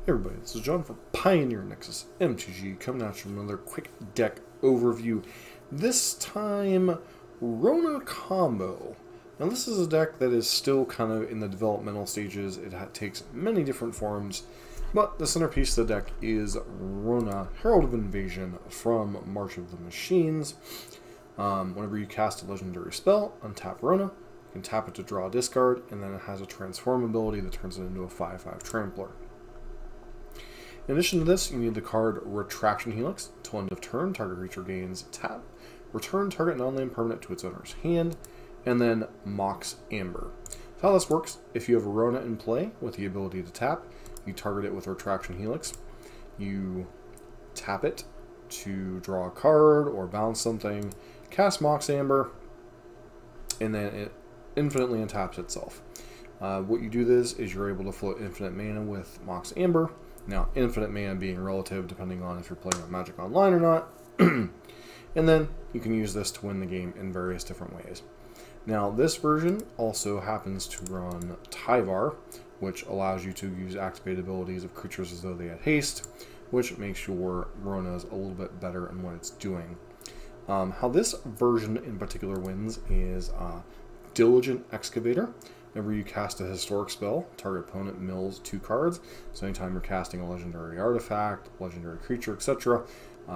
Hey everybody, this is John from Pioneer Nexus MTG, coming at you with another quick deck overview. This time, Rona Combo. Now this is a deck that is still kind of in the developmental stages. It takes many different forms, but the centerpiece of the deck is Rona, Herald of Invasion from March of the Machines. Whenever you cast a legendary spell, untap Rona. You can tap it to draw a discard, and then it has a transform ability that turns it into a 5/5 Trampler. In addition to this, you need the card Retraction Helix. Till end of turn, target creature gains tap. Return target non-land permanent to its owner's hand. And then Mox Amber. So how this works, if you have Rona in play with the ability to tap, you target it with Retraction Helix. You tap it to draw a card or bounce something, cast Mox Amber, and then it infinitely untaps itself. What you do this is you're able to float infinite mana with Mox Amber. Now, infinite mana being relative depending on if you're playing on Magic Online or not. And then you can use this to win the game in various different ways. Now, this version also happens to run Tyvar, which allows you to use activated abilities of creatures as though they had haste, which makes your Ronas a little bit better in what it's doing. How this version in particular wins is Diligent Excavator. Whenever you cast a historic spell, target opponent mills 2 cards. So anytime you're casting a legendary artifact, legendary creature, etc.,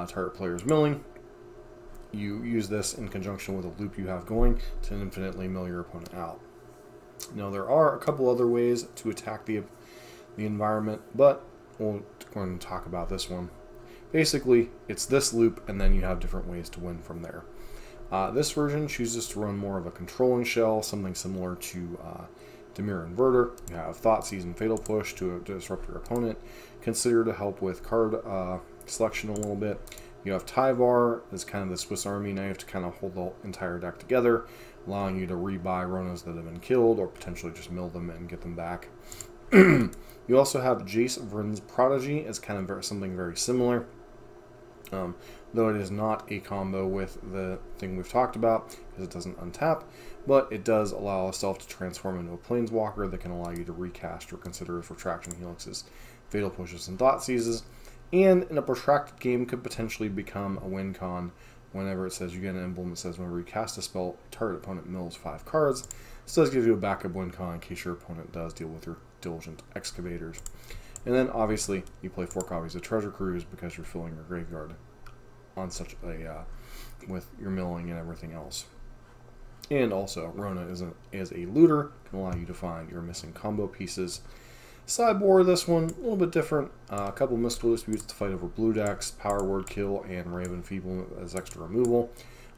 target player is milling. You use this in conjunction with a loop you have going to infinitely mill your opponent out. Now there are a couple other ways to attack the environment, but we'll go ahead and talk about this one. Basically, it's this loop, and then you have different ways to win from there. This version chooses to run more of a controlling shell, something similar to Dimir Inverter. You have Thoughtseize and Fatal Push to disrupt your opponent. Consider to help with card selection a little bit. You have Tyvar as kind of the Swiss Army knife to kind of hold the entire deck together, allowing you to rebuy Ronas that have been killed or potentially just mill them and get them back. You also have Jace Vryn's Prodigy as kind of something very similar. Though it is not a combo with the thing we've talked about, because it doesn't untap, but it does allow itself to transform into a Planeswalker that can allow you to recast or consider as Retraction Helixes, Fatal Pushes, and Thoughtseizes, and in a protracted game could potentially become a win con whenever it says you get an emblem that says whenever you cast a spell, target opponent mills 5 cards. This does give you a backup win con in case your opponent does deal with your Diligent Excavators. And then obviously you play 4 copies of Treasure Cruise because you're filling your graveyard on such a with your milling and everything else. And also Rona is a looter, can allow you to find your missing combo pieces. Sideboard, this one a little bit different. A couple mystical disputes to fight over blue decks, Power Word Kill, and Raven Feeblement as extra removal.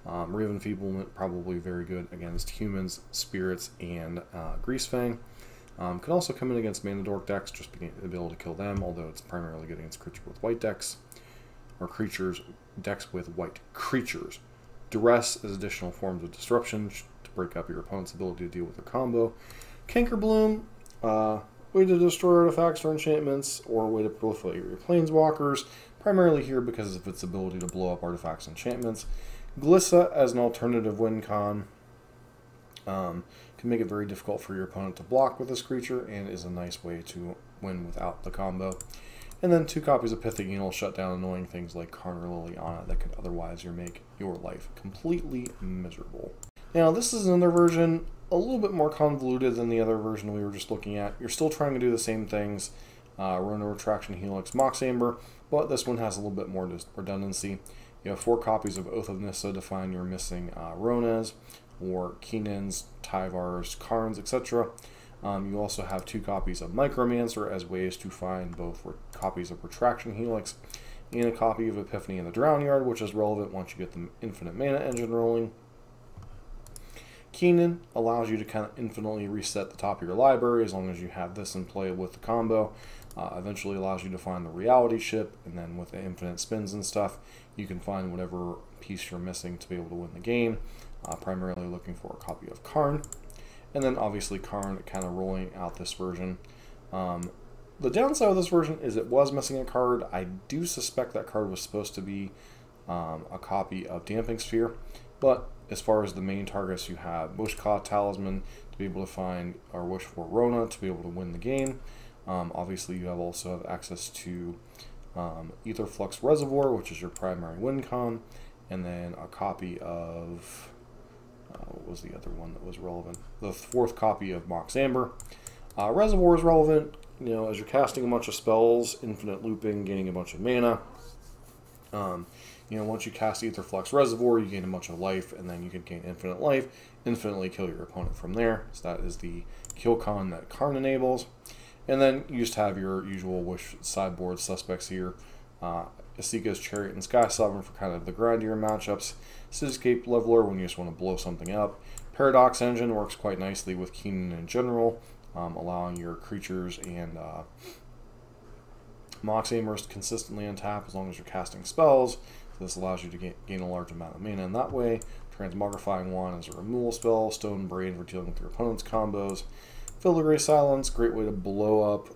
Raven Feeblement probably very good against humans, spirits, and Greasefang. Can also come in against Mana Dork decks, just to be able to kill them, although it's primarily good against creatures with white decks, or decks with white creatures. Duress is additional forms of disruption to break up your opponent's ability to deal with a combo. Cankerbloom, way to destroy artifacts or enchantments, or way to proliferate your planeswalkers, primarily here because of its ability to blow up artifacts and enchantments. Glissa as an alternative win con. Can make it very difficult for your opponent to block with this creature, and is a nice way to win without the combo. And then 2 copies of Pithing will shut down annoying things like Karn or Liliana that could otherwise make your life completely miserable. Now this is another version a little bit more convoluted than the other version we were just looking at. You're still trying to do the same things, Rona Retraction Helix, Mox Amber, but this one has a little bit more redundancy. You have 4 copies of Oath of Nissa to find your missing Ronas, or Keenans, Tyvars, Karns, etc. You also have 2 copies of Micromancer as ways to find both copies of Retraction Helix and a copy of Epiphany in the Drownyard, which is relevant once you get the Infinite Mana engine rolling. Keenan allows you to kind of infinitely reset the top of your library as long as you have this in play with the combo. Eventually allows you to find the Reality Ship, and then with the infinite spins and stuff, you can find whatever piece you're missing to be able to win the game. Primarily looking for a copy of Karn. And then obviously Karn kind of rolling out this version. The downside of this version is it was missing a card. I do suspect that card was supposed to be a copy of Damping Sphere. But as far as the main targets, you have Wishclaw Talisman to be able to find, or Wish for Rona to be able to win the game. Obviously, you also have access to Ether Flux Reservoir, which is your primary win con, and then a copy of what was the other one that was relevant? The 4th copy of Mox Amber. Reservoir is relevant, as you're casting a bunch of spells, infinite looping, gaining a bunch of mana. Once you cast Ether Flux Reservoir, you gain a bunch of life, and then you can gain infinite life, infinitely kill your opponent from there. So that is the kill con that Karn enables. And then you just have your usual Wish sideboard suspects here. Asika's Chariot and Sky Sovereign for kind of the grindier matchups. Cityscape Leveler when you just want to blow something up. Paradox Engine works quite nicely with Keenan in general, allowing your creatures and Mox Aimers to consistently untap as long as you're casting spells. So this allows you to gain a large amount of mana in that way. Transmogrifying Wand is a removal spell. Stone Brain for dealing with your opponent's combos. Filigree Silence, great way to blow up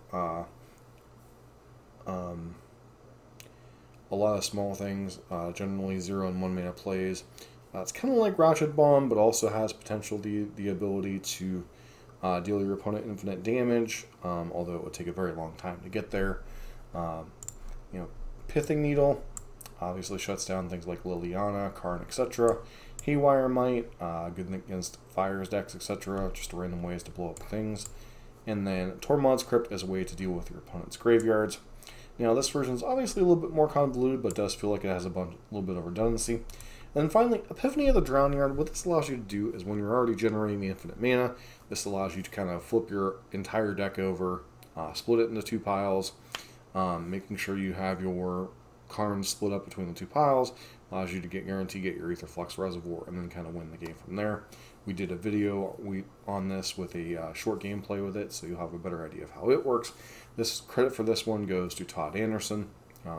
a lot of small things, generally 0 and 1 mana plays. It's kind of like Ratchet Bomb, but also has potential the ability to deal your opponent infinite damage, although it would take a very long time to get there. Pithing Needle obviously shuts down things like Liliana, Karn, etc. Haywire Might, good against Fires decks, etc. Just random ways to blow up things. And then Tormod's Crypt as a way to deal with your opponent's graveyards. Now this version is obviously a little bit more convoluted, but does feel like it has a little bit of redundancy. And then finally, Epiphany of the Drowning Yard. What this allows you to do is when you're already generating the infinite mana, this allows you to kind of flip your entire deck over, split it into 2 piles, making sure you have your Karns split up between the 2 piles, allows you to guarantee your Ether Flux Reservoir, and then kind of win the game from there. We did a video on this with a short gameplay with it, so you'll have a better idea of how it works. This credit for this one goes to Todd Anderson,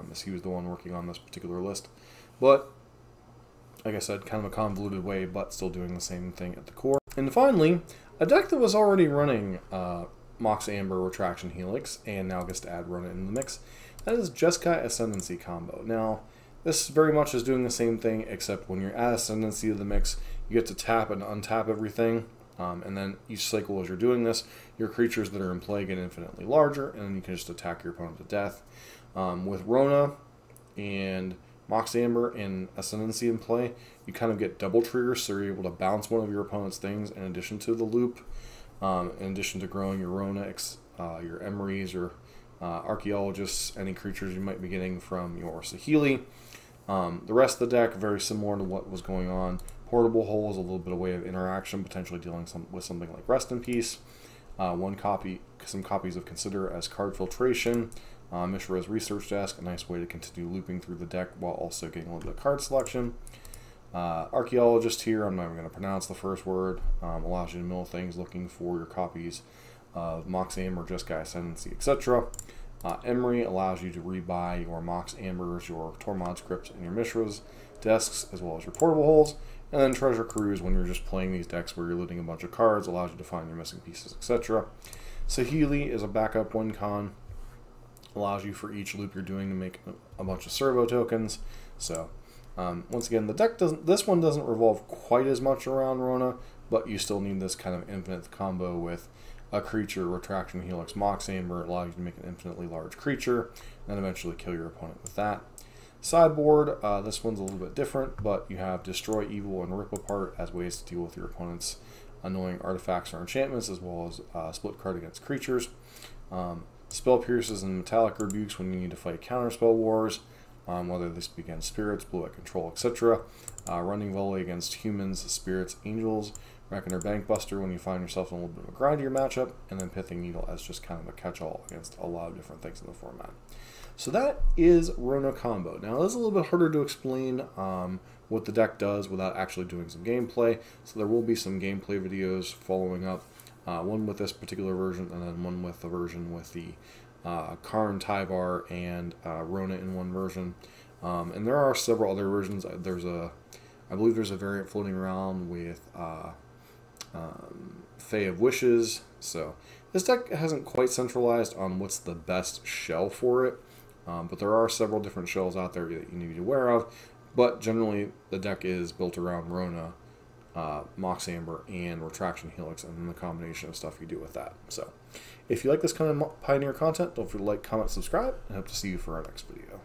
as he was the one working on this particular list. But like I said, kind of a convoluted way, but still doing the same thing at the core. And finally, a deck that was already running Mox Amber Retraction Helix, and now gets to add Rona in the mix. That is Jeskai Ascendancy Combo. Now, this very much is doing the same thing, except when you add Ascendancy to the mix, you get to tap and untap everything, and then each cycle as you're doing this, your creatures that are in play get infinitely larger, and then you can just attack your opponent to death. With Rona and Mox Amber and Ascendancy in play, you kind of get double triggers, so you're able to bounce one of your opponent's things in addition to the loop, in addition to growing your Rona, your Emeries, or Archaeologists, any creatures you might be getting from your Saheeli. The rest of the deck, very similar to what was going on. Portable Hole is a little bit of way of interaction, potentially dealing with something like Rest in Peace. Some copies of Consider as Card Filtration. Mishra's Research Desk, a nice way to continue looping through the deck while also getting a little bit of card selection. Archaeologist here, I'm not even going to pronounce the first word, allows you to mill things looking for your copies of Mox Amber, Jeskai Ascendancy, etc. Emery allows you to rebuy your Mox Ambers, your Tormod's Crypts, and your Mishra's desks, as well as your Portable Holes. And then Treasure Cruise, when you're just playing these decks where you're looting a bunch of cards, allows you to find your missing pieces, etc. Saheeli is a backup win con. Allows you for each loop you're doing to make a bunch of servo tokens. So once again, this one doesn't revolve quite as much around Rona, but you still need this kind of infinite combo with a creature, Retraction Helix, Mox Amber. It allows you to make an infinitely large creature, and then eventually kill your opponent with that. Sideboard, this one's a little bit different, but you have Destroy Evil and Rip Apart as ways to deal with your opponent's annoying artifacts or enchantments, as well as split card against creatures. Spell Pierces and Metallic Rebukes when you need to fight counterspell wars, whether this be against spirits, blue eye control, etc. Running Volley against humans, spirits, angels. Reckoner Bankbuster when you find yourself in a little bit of a grindier matchup, and then Pithing Needle as just kind of a catch-all against a lot of different things in the format. So that is Rona Combo. Now, this is a little bit harder to explain what the deck does without actually doing some gameplay, so there will be some gameplay videos following up. One with this particular version, and then one with the version with the Karn, Tyvar, and Rona in one version. And there are several other versions. I believe there's a variant floating around with Fae of Wishes. So this deck hasn't quite centralized on what's the best shell for it, but there are several different shells out there that you need to be aware of. But generally, the deck is built around Rona Mox Amber and Retraction Helix, and then the combination of stuff you do with that. So, if you like this kind of Pioneer content, don't forget to like, comment, subscribe, and hope to see you for our next video.